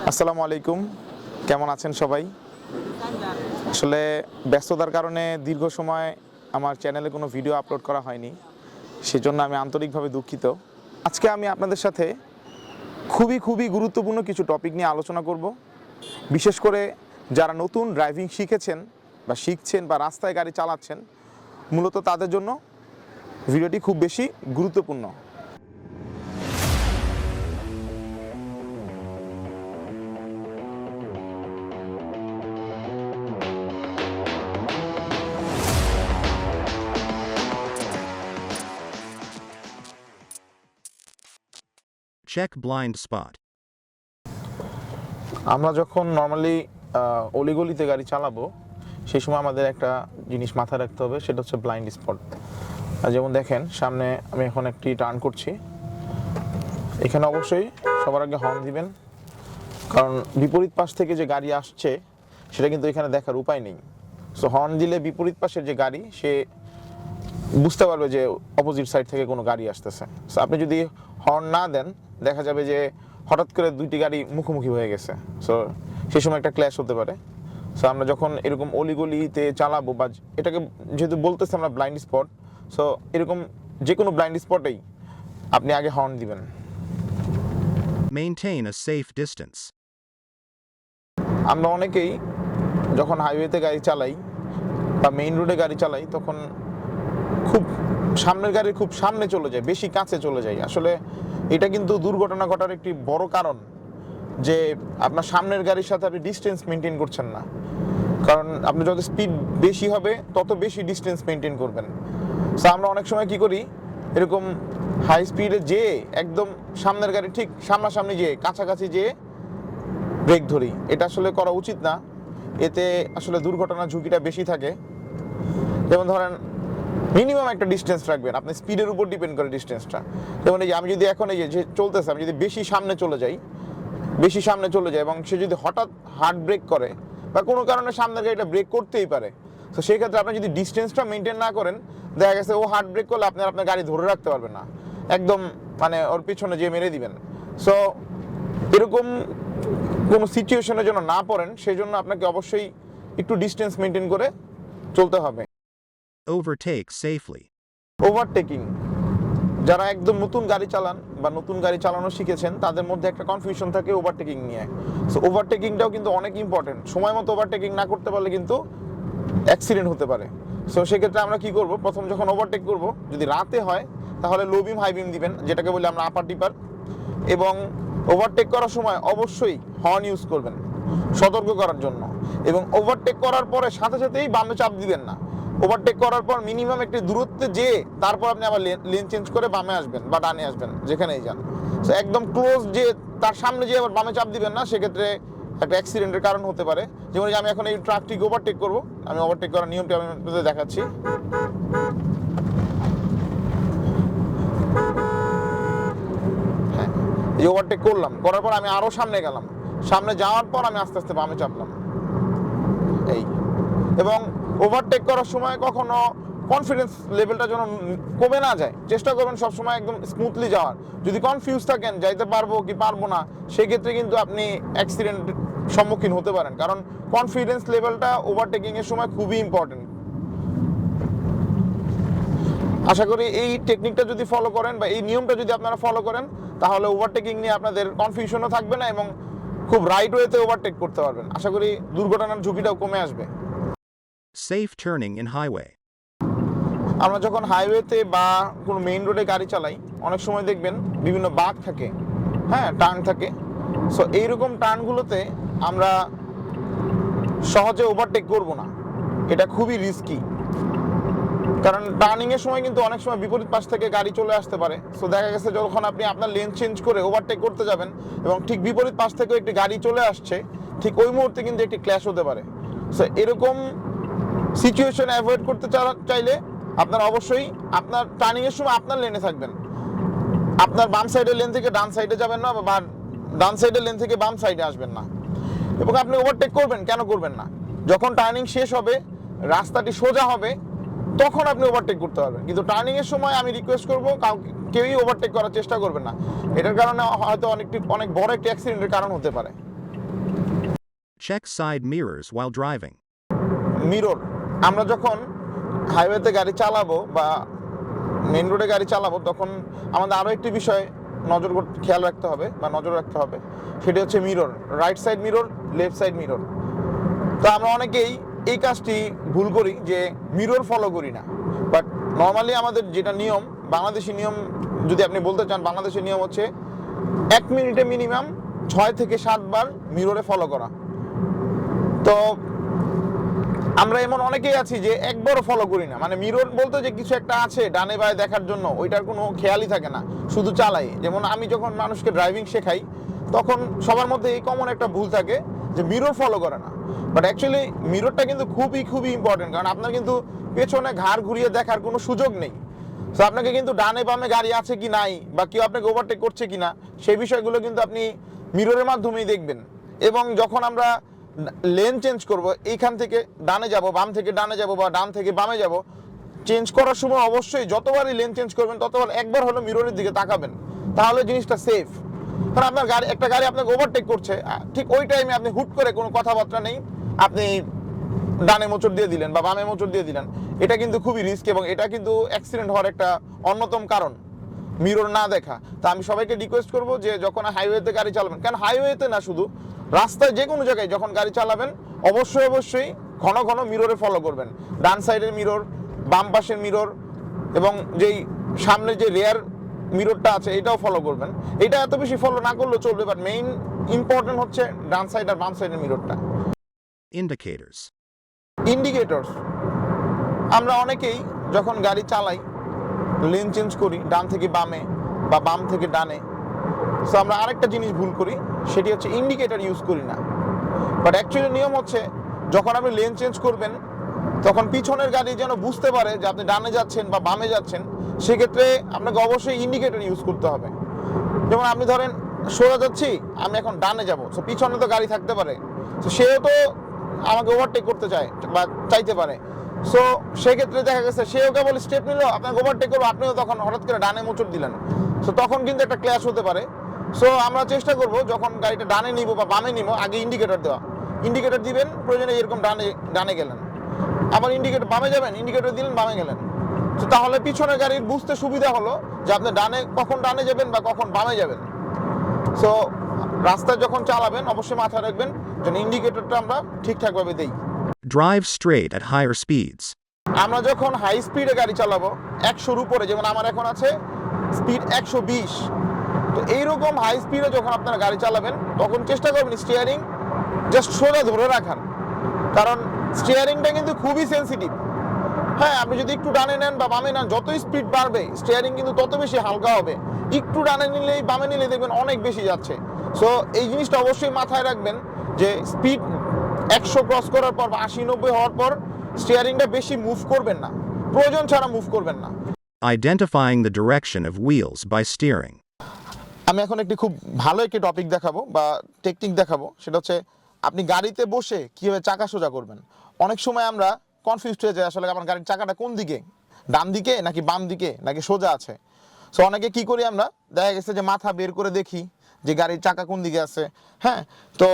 আসসালামু আলাইকুম, কেমন আছেন সবাই? আসলে ব্যস্ততার কারণে দীর্ঘ সময় আমার চ্যানেলে কোনো ভিডিও আপলোড করা হয়নি, সেজন্য আমি আন্তরিকভাবে দুঃখিত। আজকে আমি আপনাদের সাথে খুবই গুরুত্বপূর্ণ কিছু টপিক নিয়ে আলোচনা করব। বিশেষ করে যারা নতুন ড্রাইভিং শিখেছেন বা শিখছেন বা রাস্তায় গাড়ি চালাচ্ছেন, মূলত তাদের জন্য ভিডিওটি খুব বেশি গুরুত্বপূর্ণ। Check blind spot. আমরা যখন নর্মালি অলিগলিতে গাড়ি চালাবো, সেই সময় আমাদের একটা জিনিস মাথায় রাখতে হবে, সেটা হচ্ছে ব্লাইন্ড স্পট। যেমন দেখেন, সামনে আমি এখন একটি টার্ন করছি, এখানে অবশ্যই সবার আগে হর্ন দিবেন, কারণ বিপরীত পাশ থেকে যে গাড়ি আসছে সেটা কিন্তু এখানে দেখার উপায় নেই। সো হর্ন দিলে বিপরীত পাশের যে গাড়ি, সে বুঝতে পারবে যে অপোজিট সাইড থেকে কোনো গাড়ি আসতেছে। সো আপনি যদি হর্ন না দেন, দেখা যাবে যে হঠাৎ করে দুইটি গাড়ি মুখোমুখি হয়ে গেছে। সো সেই সময় একটা ক্ল্যাশ হতে পারে। সো আমরা যখন এরকম অলিগলিতে চালাবো, বা এটাকে যেহেতু বলতেছি আমরা ব্লাইন্ড স্পট, সো এরকম যে কোনো ব্লাইন্ড স্পটেই আপনি আগে হর্ন দিবেন। Maintain a safe distance. আমরা অনেকেই যখন হাইওয়েতে গাড়ি চালাই বা মেইন রোডে গাড়ি চালাই, তখন খুব সামনের গাড়ি খুব সামনে চলে যায়, বেশি কাছে চলে যায়। আসলে এটা কিন্তু দুর্ঘটনা ঘটার একটি বড় কারণ, যে আপনার সামনের গাড়ির সাথে আপনি ডিস্টেন্স মেনটেন করছেন না। কারণ আপনি যত স্পিড বেশি হবে, তত বেশি ডিস্টেন্স মেনটেন করবেন। সো আমরা অনেক সময় কি করি, এরকম হাই স্পিডে যেয়ে একদম সামনের গাড়ি ঠিক সামনাসামনি যেয়ে কাছাকাছি যেয়ে ব্রেক ধরি। এটা আসলে করা উচিত না, এতে আসলে দুর্ঘটনার ঝুঁকিটা বেশি থাকে। যেমন ধরেন, মিনিমাম একটা ডিস্টেন্স রাখবেন, আপনি স্পিডের উপর ডিপেন্ড করে ডিস্টেন্সটা। যেমন এই যে আমি যদি এখন এই যে চলতেছে, আমি যদি বেশি সামনে চলে যাই এবং সে যদি হঠাৎ হার্ড ব্রেক করে বা কোনো কারণে সামনের গাড়িটা ব্রেক করতেই পারে, তো সেই ক্ষেত্রে আপনি যদি ডিস্টেন্সটা মেনটেন না করেন, দেখা গেছে ও হার্ড ব্রেক করলে আপনি আপনার গাড়ি ধরে রাখতে পারবেন না, একদম মানে ওর পিছনে যেয়ে মেরে দিবেন। সো এরকম কোনো সিচুয়েশনের জন্য না পড়েন, সেই জন্য আপনাকে অবশ্যই একটু ডিস্টেন্স মেনটেন করে চলতে হবে। Overtake safely. ওভারটেকিং, যারা একদম নতুন গাড়ি চালান বা নতুন গাড়ি চালানো শিখেছেন, তাদের মধ্যে একটা কনফিউশন থাকে ওভারটেকিং নিয়ে। সো ওভারটেকিংটাও কিন্তু অনেক ইম্পর্টেন্ট। সময় মতো ওভারটেকিং না করতে পারলে কিন্তু অ্যাক্সিডেন্ট হতে পারে। সো সেক্ষেত্রে আমরা কি করব, প্রথম যখন ওভারটেক করব, যদি রাতে হয় তাহলে লো বিম হাই বিম দিবেন, যেটাকে বলি আমরা আপার টিপার। এবং ওভারটেক করার সময় অবশ্যই হর্ন ইউজ করবেন সতর্ক করার জন্য। এবং ওভারটেক করার পরে সাথে সাথেই বামে চাপ দিবেন না। ওভারটেক করার পর মিনিমাম একটি দূরত্বে যেয়ে তারপর আপনি আবার লেন চেঞ্জ করে বামে আসবেন বা ডানে আসবেন, যেখানেই যান। সো একদম ক্লোজ যে তার সামনে যেয়ে আবার বামে চাপ দিবেন না, সেক্ষেত্রে একটা অ্যাক্সিডেন্টের কারণ হতে পারে। যেমন আমি এখন এই ট্রাকটিকে ওভারটেক করব, আমি ওভারটেক করার নিয়মটি আমি আপনাদের দেখাচ্ছি। হ্যাঁ, এই ওভারটেক করলাম, করার পর আমি আরও সামনে গেলাম, সামনে যাওয়ার পর আমি আস্তে আস্তে বামে চাপলাম। এই এবং ওভারটেক করার সময় কখনো কনফিডেন্স লেভেলটা যেন কমে না যায়, চেষ্টা করবেন সবসময় একদম স্মুথলি যাওয়ার। যদি কনফিউজ থাকেন যাইতে পারবো কি পারবো না, সেক্ষেত্রে কিন্তু আপনি অ্যাক্সিডেন্টের সম্মুখীন হতে পারেন। কারণ কনফিডেন্স লেভেলটা ওভারটেকিংয়ের সময় খুবই ইম্পর্টেন্ট। আশা করি এই টেকনিকটা যদি ফলো করেন বা এই নিয়মটা যদি আপনারা ফলো করেন, তাহলে ওভারটেকিং নিয়ে আপনাদের কনফিউশনও থাকবে না এবং খুব রাইট ওয়েতে ওভারটেক করতে পারবেন। আশা করি দুর্ঘটনার ঝুঁকিটাও কমে আসবে। Safe turning in highway. আমরা যখন হাইওয়েতে বা কোনো মেইন রোডে গাড়ি চালাই, অনেক সময় দেখবেন বিভিন্ন বাঁক থাকে, হ্যাঁ, টার্ন থাকে। সো এইরকম টার্নগুলোতে আমরা সহজে ওভারটেক করব না, এটা খুবই রিস্কি। কারণ টার্নিংয়ের সময় কিন্তু অনেক সময় বিপরীত পাশ থেকে গাড়ি চলে আসতে পারে। সো দেখা গেছে যখন আপনি আপনার লেন চেঞ্জ করে ওভারটেক করতে যাবেন এবং ঠিক বিপরীত পাশ থেকেও একটি গাড়ি চলে আসছে, ঠিক ওই মুহূর্তে কিন্তু একটি ক্ল্যাশ হতে পারে। সো এরকম সিচুয়েশন অ্যাভয়েড করতে চাইলে আপনারা অবশ্যই আপনার টার্নিংয়ের সময় আপনার লেনে থাকবেন। আপনার বাম সাইডের লেন থেকে ডান সাইডে যাবেন না, বা ডান সাইডের লেন থেকে বাম সাইডে আসবেন না। এবং আপনি ওভারটেক করবেন, কেন করবেন না? যখন টার্নিং শেষ হবে, রাস্তাটি সোজা হবে, তখন আপনি ওভারটেক করতে পারবেন। কিন্তু টার্নিংয়ের সময় আমি রিকোয়েস্ট করবো, কেউই ওভারটেক করার চেষ্টা করবেন না। এটার কারণে হয়তো অনেক বড় একটি অ্যাক্সিডেন্টের কারণ হতে পারে। Check side mirrors while driving. Mirror, আমরা যখন হাইওয়েতে গাড়ি চালাবো বা মেন রোডে গাড়ি চালাবো তখন আমাদের আরও একটি বিষয় খেয়াল রাখতে হবে বা নজর রাখতে হবে, সেটি হচ্ছে mirror, right side mirror, left side mirror. তো আমরা অনেকেই এই কাজটি ভুল করি যে মিরর ফলো করি না, বাট নর্মালি আমাদের যেটা নিয়ম, বাংলাদেশি নিয়ম যদি আপনি বলতে চান, বাংলাদেশের নিয়ম হচ্ছে 1 মিনিটে মিনিমাম 6 থেকে 7 বার মিররে ফলো করা। তো আমরা এমন অনেকেই আছি যে একবারও ফলো করি না, মানে মিরর বলতে যে কিছু একটা আছে ডানে বায়ে দেখার জন্য, ওইটার কোনো খেয়ালই থাকে না, শুধু চালাই। যেমন আমি যখন মানুষকে ড্রাইভিং শেখাই তখন সবার মধ্যে এই কমন একটা ভুল থাকে যে মিরর ফলো করে না, বাট অ্যাকচুয়ালি মিররটা কিন্তু খুবই ইম্পর্টেন্ট, কারণ আপনার কিন্তু পেছনে ঘাড় ঘুরিয়ে দেখার কোনো সুযোগ নেই। তো আপনাকে কিন্তু ডানে বামে গাড়ি আছে কি নাই বা কেউ আপনাকে ওভারটেক করছে কিনা সেই বিষয়গুলো কিন্তু আপনি মিররের মাধ্যমেই দেখবেন। এবং যখন আমরা লেন চেঞ্জ করব, এইখান থেকে ডানে যাব, বাম থেকে ডানে যাব বা ডান থেকে বামে যাব, চেঞ্জ করার সময় অবশ্যই যতবারই লেন চেঞ্জ করবেন ততবার একবার হলো মিররের দিকে তাকাবেন, তাহলে জিনিসটা সেফ। কারণ আপনার একটা গাড়ি আপনাকে ওভারটেক করছে, ঠিক ওই টাইমে আপনি হুট করে কোনো কথাবার্তা নেই, আপনি ডানে মোচড় দিয়ে দিলেন বা বামে মোচড় দিয়ে দিলেন, এটা কিন্তু খুবই রিস্ক এবং এটা কিন্তু অ্যাক্সিডেন্ট হওয়ার একটা অন্যতম কারণ, মিরর না দেখা। তা আমি সবাইকে রিকোয়েস্ট করব যে যখন হাইওয়েতে গাড়ি চালাবেন, কারণ হাইওয়েতে না শুধু রাস্তায় যে কোনো জায়গায় যখন গাড়ি চালাবেন অবশ্যই ঘন ঘন মিররে ফলো করবেন, ডান সাইডের মিরর, বাম পাশের মিরর এবং যেই সামনের যে রেয়ার মিররটা আছে এটাও ফলো করবেন। এটা এত বেশি ফলো না করলেও চলবে, বাট মেইন ইম্পর্টেন্ট হচ্ছে ডান সাইড আর বাম সাইডের মিররটা। Indicators. ইন্ডিকেটরস, আমরা অনেকেই যখন গাড়ি চালাই লেন চেঞ্জ করি ডান থেকে বামে বা বাম থেকে ডানে, সো আমরা আরেকটা জিনিস ভুল করি, সেটি হচ্ছে ইন্ডিকেটর ইউজ করি না। বাট অ্যাকচুয়ালি নিয়ম হচ্ছে যখন আপনি লেন চেঞ্জ করবেন তখন পিছনের গাড়ি যেন বুঝতে পারে যে আপনি ডানে যাচ্ছেন বা বামে যাচ্ছেন, সেক্ষেত্রে আপনাকে অবশ্যই ইন্ডিকেটর ইউজ করতে হবে। যেমন আপনি ধরেন সোজা যাচ্ছি, আমি এখন ডানে যাব, সো পিছনে তো গাড়ি থাকতে পারে, তো সেও তো আমাকে ওভারটেক করতে চায় বা চাইতে পারে, সো সেক্ষেত্রে দেখা গেছে সেও কেবল স্টেপ নিল আপনাকে ওভারটেক করবো, আপনিও তখন হঠাৎ করে ডানে মোচড় দিলেন, সো তখন কিন্তু একটা ক্ল্যাশ হতে পারে। সো আমরা চেষ্টা করব যখন গাড়িটা ডানে নিব বা বামে নিব আগে ইন্ডিকেটর দেওয়া, ইন্ডিকেটর দিবেন প্রয়োজনে এরকম ডানে গেলেন, আবার ইন্ডিকেটর বামে যাবেন, ইন্ডিকেটর দিলেন বামে গেলেন, তো তাহলে পিছনের গাড়ির বুঝতে সুবিধা হলো যে আপনি কখন ডানে যাবেন বা কখন বামে যাবেন। সো রাস্তায় যখন চালাবেন অবশ্যই মাথায় রাখবেন যেন ইন্ডিকেটরটা আমরা ঠিকঠাকভাবে দেই। Drive straight at higher speeds. আমরা যখন হাই স্পিডে গাড়ি চালাবো 100-র উপরে, যেমন আমার এখন আছে স্পিড 120, তো এইরকম হাই স্পিডে যখন আপনারা গাড়ি চালাবেন তখন চেষ্টা করবেন স্টিয়ারিং জাস্ট সোজা ধরে রাখার, কারণ স্টিয়ারিংটা কিন্তু খুবই সেন্সিটিভ। হ্যাঁ, আপনি যদি একটু ডানে নেন বা বামে নেন, যত স্পিড বাড়বে স্টিয়ারিং কিন্তু তত বেশি হালকা হবে, একটু ডানে নিলেই বামে নিলে দেখবেন অনেক বেশি যাচ্ছে। সো এই জিনিসটা অবশ্যই মাথায় রাখবেন যে স্পিড 100 ক্রস করার পর বা 80-90 হওয়ার পর স্টিয়ারিংটা বেশি মুভ করবেন না, প্রয়োজন ছাড়া মুভ করবেন না। Identifying the direction of wheels by steering. আমি এখন খুব ভালো একটি টপিক দেখাবো বা টেকনিক দেখাবো, সেটা হচ্ছে আপনি গাড়িতে বসে কিভাবে চাকা সোজা করবেন। অনেক সময় আমরা কনফিউজড হয়ে যাই আসলে আমার গাড়ির চাকাটা কোন দিকে, ডান দিকে নাকি বাম দিকে নাকি সোজা আছে। সো অনেকে কি করি আমরা, দেখা গেছে যে মাথা বের করে দেখি যে গাড়ির চাকা কোন দিকে আছে, হ্যাঁ, তো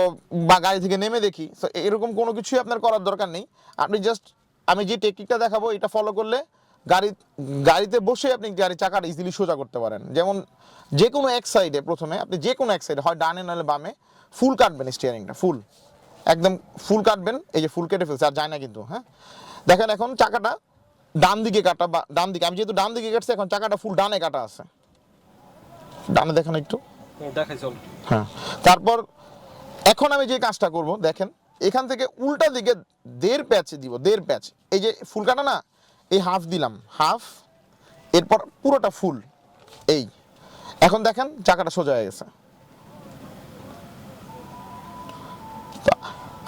বা গাড়ি থেকে নেমে দেখি। সো এরকম কোনো কিছুই আপনার করার দরকার নেই, আপনি জাস্ট আমি যে টেকনিকটা দেখাবো এটা ফলো করলে গাড়িতে বসে আপনি গাড়ির চাকাটা ইজিলি সোজা করতে পারেন। যেমন যে কোনো এক সাইডে প্রথমে আপনি যে কোনো এক সাইডে হয় ডানে নাহলে বামে ফুল কাটবেন, স্টিয়ারিংটা একদম ফুল কাটবেন, এই যে ফুল কেটে ফেলছে আর যায় না কিন্তু। হ্যাঁ, দেখেন এখন চাকাটা ডান দিকে কাটা বা ডান দিকে, আমি যেহেতু ডান দিকে কাটছি এখন চাকাটা ফুল ডানে কাটা আছে, ডানে দেখেন একটু দেখাই চল। হ্যাঁ, তারপর এখন আমি যে কাজটা করব দেখেন, এখান থেকে উল্টা দিকে 1.5 প্যাচ দিব, 1.5 প্যাচ, এই যে ফুল কাটা না, এই হাফ দিলাম, হাফ, এরপর পুরোটা ফুল, এই এখন দেখেন চাকাটা সোজা হয়ে গেছে।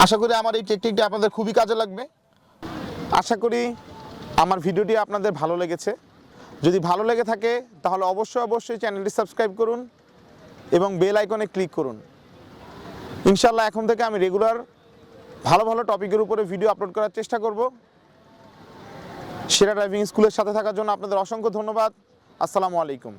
আশা করি আমার এই টেকনিকটা আপনাদের খুবই কাজে লাগবে। আশা করি আমার ভিডিওটি আপনাদের ভালো লেগেছে। যদি ভালো লেগে থাকে তাহলে অবশ্যই চ্যানেলটি সাবস্ক্রাইব করুন এবং বেল আইকনে ক্লিক করুন। ইনশাআল্লাহ এখন থেকে আমি রেগুলার ভালো টপিকের উপরে ভিডিও আপলোড করার চেষ্টা করব। সেরা ড্রাইভিং স্কুলের সাথে থাকার জন্য আপনাদের অসংখ্য ধন্যবাদ। আসসালামু আলাইকুম।